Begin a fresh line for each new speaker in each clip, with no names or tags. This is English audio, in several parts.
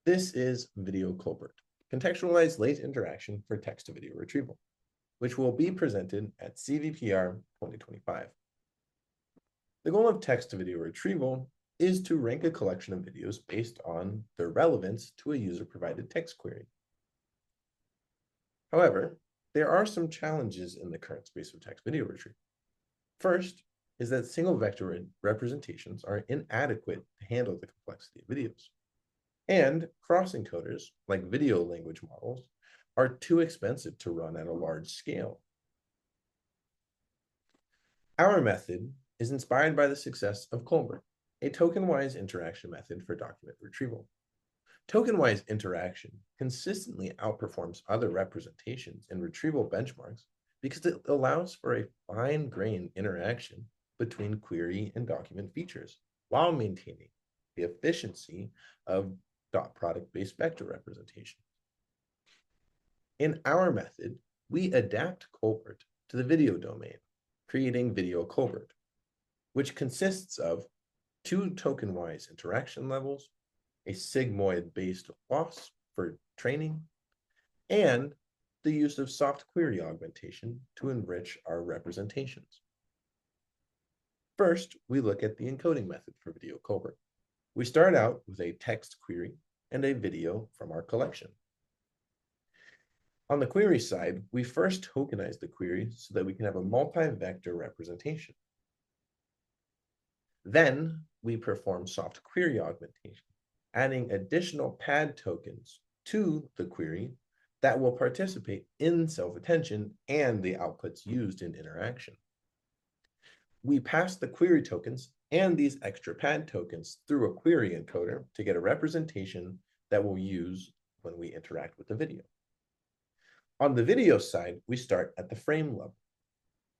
This is Video-ColBERT, contextualized late interaction for text-to-video retrieval, which will be presented at CVPR 2025. The goal of text-to-video retrieval is to rank a collection of videos based on their relevance to a user-provided text query. However, there are some challenges in the current space of text-video retrieval. First is that single vector representations are inadequate to handle the complexity of videos. And cross-encoders, like video language models, are too expensive to run at a large scale. Our method is inspired by the success of ColBERT, a token-wise interaction method for document retrieval. Token-wise interaction consistently outperforms other representations in retrieval benchmarks because it allows for a fine-grained interaction between query and document features while maintaining the efficiency of dot product-based vector representation. In our method, we adapt ColBERT to the video domain, creating Video-ColBERT, which consists of two token-wise interaction levels, a sigmoid-based loss for training, and the use of soft query augmentation to enrich our representations. First, we look at the encoding method for Video-ColBERT. We start out with a text query and a video from our collection. On the query side, we first tokenize the query so that we can have a multi-vector representation. Then we perform soft query augmentation, adding additional pad tokens to the query that will participate in self-attention and the outputs used in interaction. We pass the query tokens and these extra pad tokens through a query encoder to get a representation that we'll use when we interact with the video. On the video side, we start at the frame level.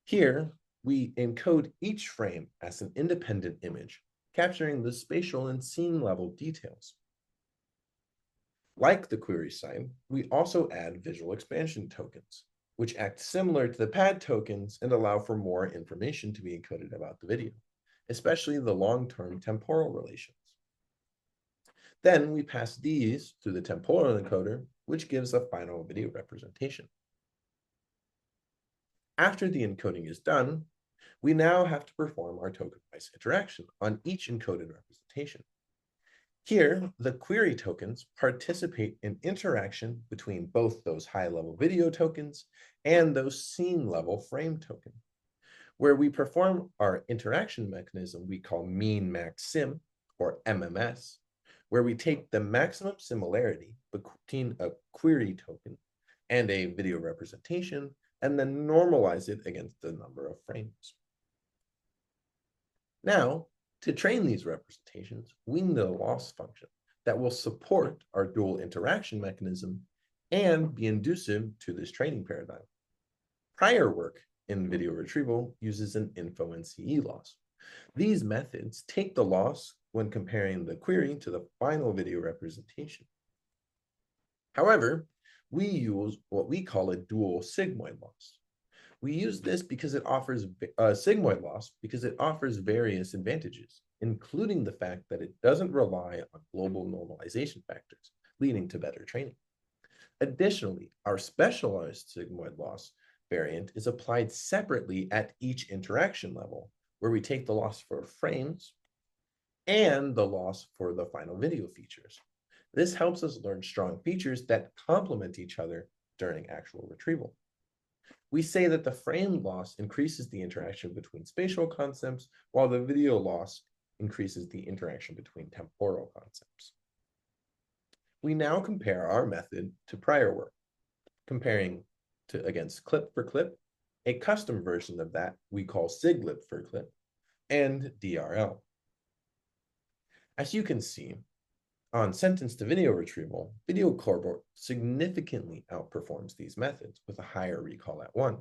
Here, we encode each frame as an independent image, capturing the spatial and scene level details. Like the query side, we also add visual expansion tokens, which act similar to the pad tokens and allow for more information to be encoded about the video, especially the long-term temporal relations. Then we pass these through the temporal encoder, which gives a final video representation. After the encoding is done, we now have to perform our token-wise interaction on each encoded representation. Here, the query tokens participate in interaction between both those high-level video tokens and those scene-level frame tokens. Where we perform our interaction mechanism we call mean max sim, or MMS, where we take the maximum similarity between a query token and a video representation and then normalize it against the number of frames. Now, to train these representations, we need a loss function that will support our dual interaction mechanism and be inducive to this training paradigm. Prior work in video retrieval uses an info and CE loss. These methods take the loss when comparing the query to the final video representation. However, we use what we call a dual sigmoid loss. We use this because it offers a sigmoid loss because it offers various advantages, including the fact that it doesn't rely on global normalization factors, leading to better training. Additionally, our specialized sigmoid loss variant is applied separately at each interaction level, where we take the loss for frames and the loss for the final video features. This helps us learn strong features that complement each other during actual retrieval. We say that the frame loss increases the interaction between spatial concepts, while the video loss increases the interaction between temporal concepts. We now compare our method to prior work, comparing against clip for clip, a custom version of that we call siglip for clip, and DRL. As you can see, on sentence-to-video retrieval, Video-ColBERT significantly outperforms these methods with a higher recall at 1,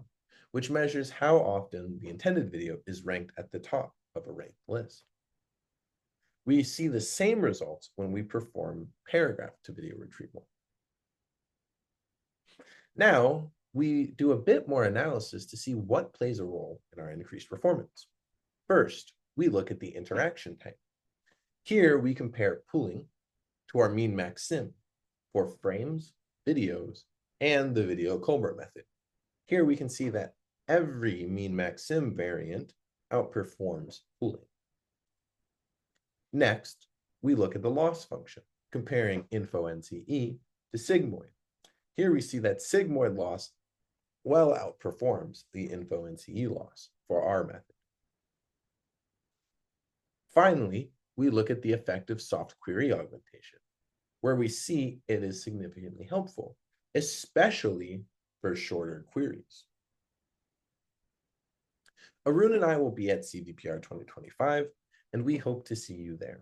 which measures how often the intended video is ranked at the top of a ranked list. We see the same results when we perform paragraph-to-video retrieval. Now, we do a bit more analysis to see what plays a role in our increased performance. First, we look at the interaction type. Here, we compare pooling to our mean max sim for frames, videos, and the Video-ColBERT method. Here we can see that every mean max sim variant outperforms pooling. Next, we look at the loss function, comparing InfoNCE to sigmoid. Here we see that sigmoid loss well outperforms the InfoNCE loss for our method. Finally, we look at the effect of soft query augmentation, where we see it is significantly helpful, especially for shorter queries. Arun and I will be at CVPR 2025, and we hope to see you there.